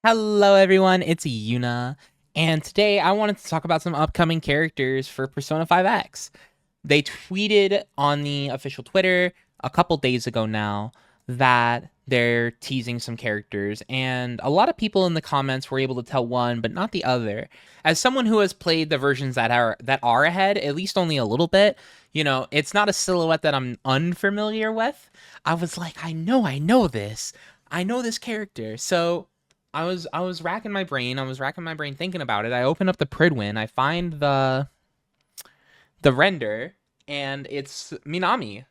Hello everyone, it's Yuna, and today I wanted to talk about some upcoming characters for Persona 5X. They tweeted on the official Twitter a couple days ago now that they're teasing some characters, and a lot of people in the comments were able to tell one but not the other. As someone who has played the versions that are ahead, at least only a little bit, it's not a silhouette that I'm unfamiliar with. I was like, I know this. I know this character. So I was racking my brain. I was racking my brain thinking about it. I open up the Pridwin. I find the render, and it's Minami.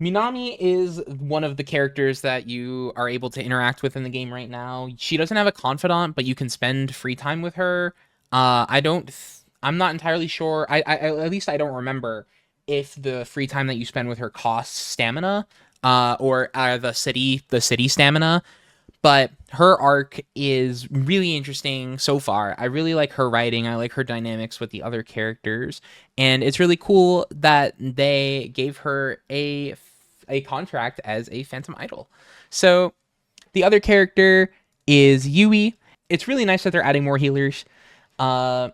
Minami is one of the characters that you are able to interact with in the game right now. She doesn't have a confidant, but you can spend free time with her. I'm not entirely sure. At least I don't remember if the free time that you spend with her costs stamina, or the city stamina. But her arc is really interesting so far. I really like her writing. I like her dynamics with the other characters, and it's really cool that they gave her a contract as a Phantom Idol. So the other character is Yui. It's really nice that they're adding more healers. Uh,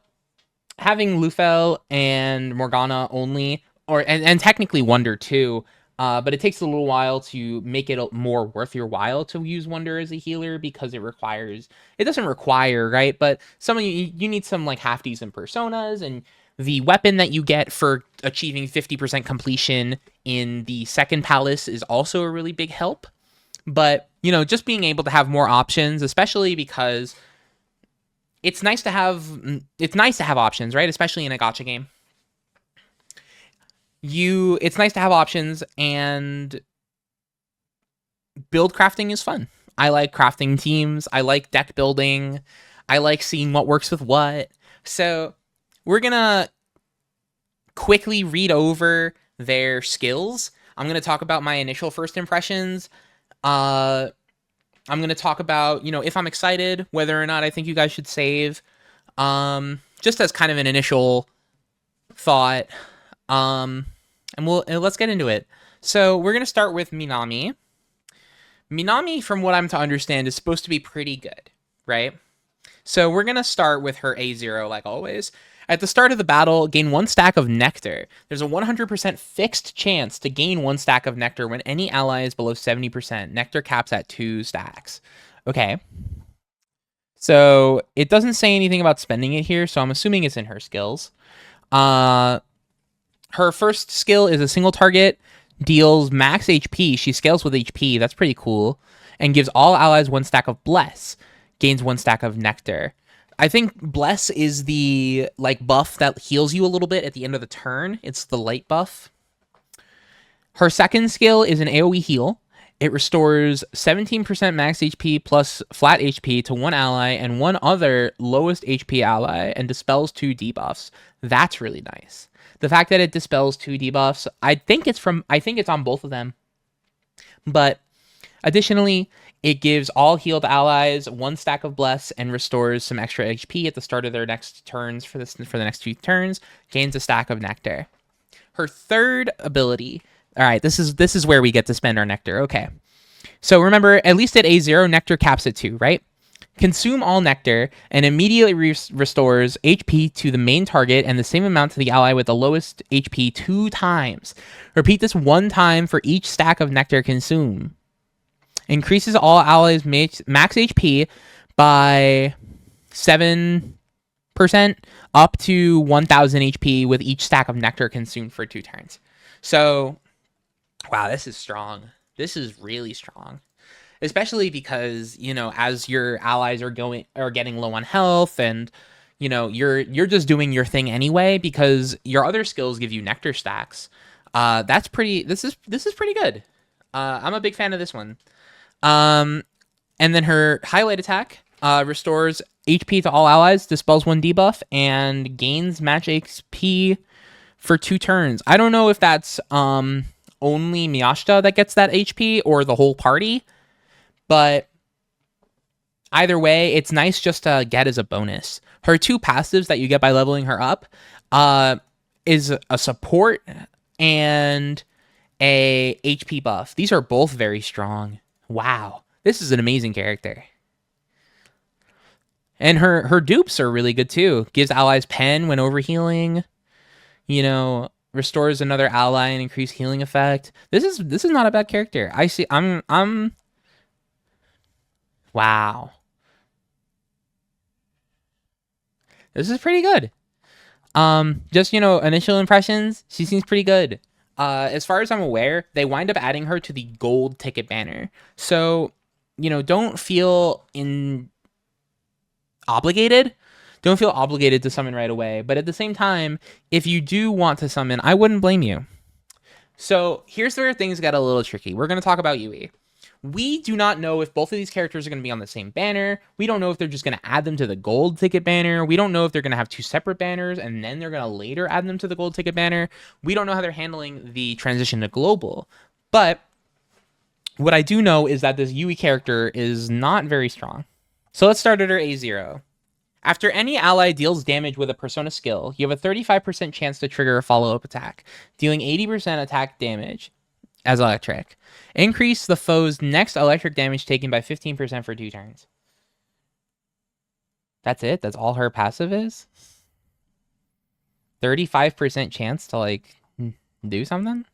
Having Lufel and Morgana only, and technically Wonder too. But it takes a little while to make it more worth your while to use Wonder as a healer because it doesn't require, right? But you need some like half decent personas, and the weapon that you get for achieving 50% completion in the second palace is also a really big help. But, just being able to have more options, especially because it's nice to have options, right? Especially in a gacha game. It's nice to have options, and build crafting is fun. I like crafting teams. I like deck building. I like seeing what works with what. So we're gonna quickly read over their skills. I'm gonna talk about my initial first impressions. Uh, I'm gonna talk about if I'm excited, whether or not I think you guys should save. Just as kind of an initial thought. Um, and let's get into it. So we're gonna start with Minami. Minami, from what I'm to understand, is supposed to be pretty good, right? So we're gonna start with her A0 like always. At the start of the battle, gain 1 stack of Nectar. There's a 100% fixed chance to gain 1 stack of Nectar when any ally is below 70%. Nectar caps at 2 stacks. Okay. So it doesn't say anything about spending it here, so I'm assuming it's in her skills. Her first skill is a single target, deals max HP. She scales with HP. That's pretty cool. And gives all allies 1 stack of Bless. Gains 1 stack of Nectar. I think Bless is the buff that heals you a little bit at the end of the turn. It's the light buff. Her second skill is an AoE heal. It restores 17% max HP plus flat HP to one ally and one other lowest HP ally, and dispels 2 debuffs. That's really nice. The fact that it dispels 2 debuffs, I think it's on both of them. But additionally, it gives all healed allies 1 stack of Bless and restores some extra HP at the start of their next turns for the next 2 turns. Gains a stack of Nectar. Her third ability. All right, this is where we get to spend our Nectar. Okay. So remember, at least at A0, Nectar caps at 2, right? Consume all Nectar and immediately restores HP to the main target and the same amount to the ally with the lowest HP 2 times. Repeat this 1 time for each stack of Nectar consumed. Increases all allies' max HP by 7% up to 1000 HP with each stack of Nectar consumed for 2 turns. So, wow, this is strong. This is really strong. Especially because, as your allies are getting low on health, and you're just doing your thing anyway because your other skills give you Nectar stacks. This is pretty good. I'm a big fan of this one. And then her highlight attack restores HP to all allies, dispels 1 debuff, and gains match HP for 2 turns. I don't know if that's only Miyashita that gets that HP or the whole party, but either way, it's nice just to get as a bonus. Her 2 passives that you get by leveling her up is a support and a HP buff. These are both very strong. Wow. This is an amazing character. And her dupes are really good too. Gives allies pen when overhealing. You know, restores another ally and increased healing effect. This is not a bad character. I see. I'm. Wow. This is pretty good. Just initial impressions. She seems pretty good. As far as I'm aware, they wind up adding her to the gold ticket banner. So, don't feel obligated. Don't feel obligated to summon right away. But at the same time, if you do want to summon, I wouldn't blame you. So here's where things got a little tricky. We're going to talk about Yui. We do not know if both of these characters are going to be on the same banner. We don't know if they're just going to add them to the gold ticket banner. We don't know if they're going to have two separate banners and then they're going to later add them to the gold ticket banner. We don't know how they're handling the transition to global. But what I do know is that this Yui character is not very strong. So let's start at her A0. After any ally deals damage with a Persona skill, you have a 35% chance to trigger a follow-up attack, dealing 80% attack damage as electric. Increase the foe's next electric damage taken by 15% for 2 turns. That's it? That's all her passive is? 35% chance to, do something?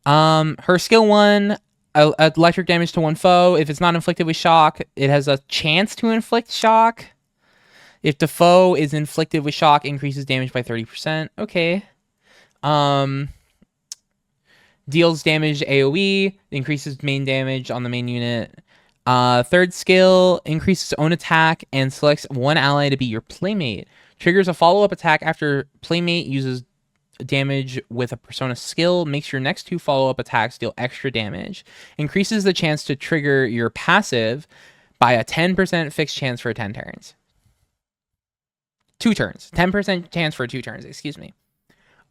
Her skill 1, electric damage to one foe. If it's not inflicted with shock, it has a chance to inflict shock. If the foe is inflicted with shock, increases damage by 30%. Okay. Deals damage AoE, increases main damage on the main unit. Third skill, increases own attack and selects one ally to be your playmate. Triggers a follow-up attack after playmate uses damage with a Persona skill. Makes your next 2 follow-up attacks deal extra damage. Increases the chance to trigger your passive by a 10% fixed chance for 10 turns. 2 turns. 10% chance for 2 turns, excuse me.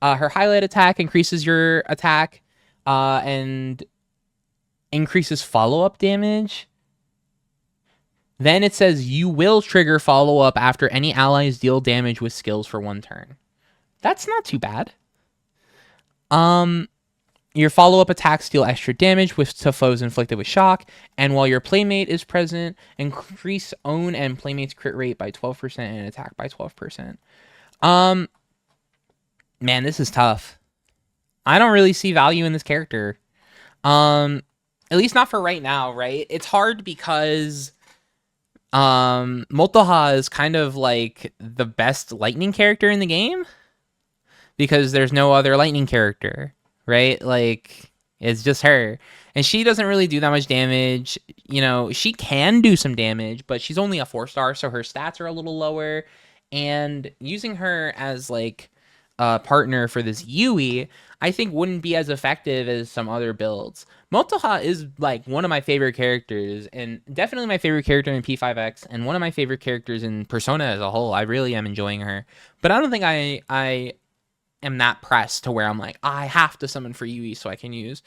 Her highlight attack increases your attack and increases follow-up damage. Then it says you will trigger follow-up after any allies deal damage with skills for 1 turn. That's not too bad. Your follow-up attacks deal extra damage to foes inflicted with shock, and while your playmate is present, increase own and playmate's crit rate by 12% and attack by 12%. Man, this is tough. I don't really see value in this character. At least not for right now, right? It's hard because Motoha is kind of like the best lightning character in the game because there's no other lightning character, right? Like, it's just her. And she doesn't really do that much damage. She can do some damage, but she's only a 4-star, so her stats are a little lower. And using her as, a partner for this Yui, I think wouldn't be as effective as some other builds. Motoha is, one of my favorite characters, and definitely my favorite character in P5X, and one of my favorite characters in Persona as a whole. I really am enjoying her. But I don't think I am that pressed to where I'm like, I have to summon for Yui so I can use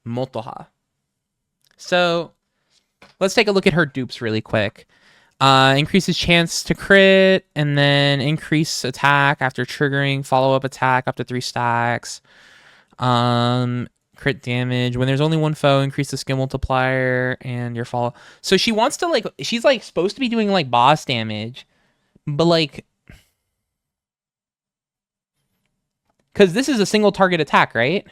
Motoha. So let's take a look at her dupes really quick. Increases chance to crit, and then increase attack after triggering follow-up attack up to 3 stacks. Crit damage. When there's only one foe, increase the skill multiplier and your follow. So she wants to, she's, supposed to be doing, boss damage. But, because this is a single target attack, right?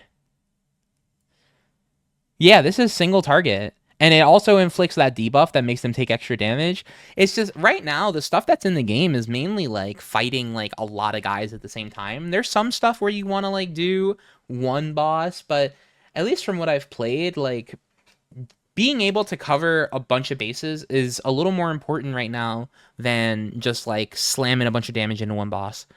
Yeah, this is single target. And it also inflicts that debuff that makes them take extra damage. It's just, right now, the stuff that's in the game is mainly, fighting, a lot of guys at the same time. There's some stuff where you want to, do one boss, but at least from what I've played, being able to cover a bunch of bases is a little more important right now than just, slamming a bunch of damage into one boss.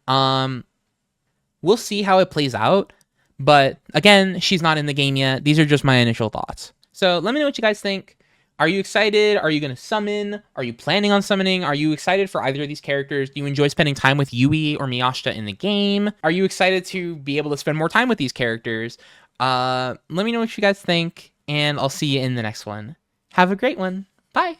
We'll see how it plays out, but again, she's not in the game yet. These are just my initial thoughts. So let me know what you guys think. Are you excited? Are you going to summon? Are you planning on summoning? Are you excited for either of these characters? Do you enjoy spending time with Yui or Miyashita in the game? Are you excited to be able to spend more time with these characters? Let me know what you guys think, and I'll see you in the next one. Have a great one. Bye.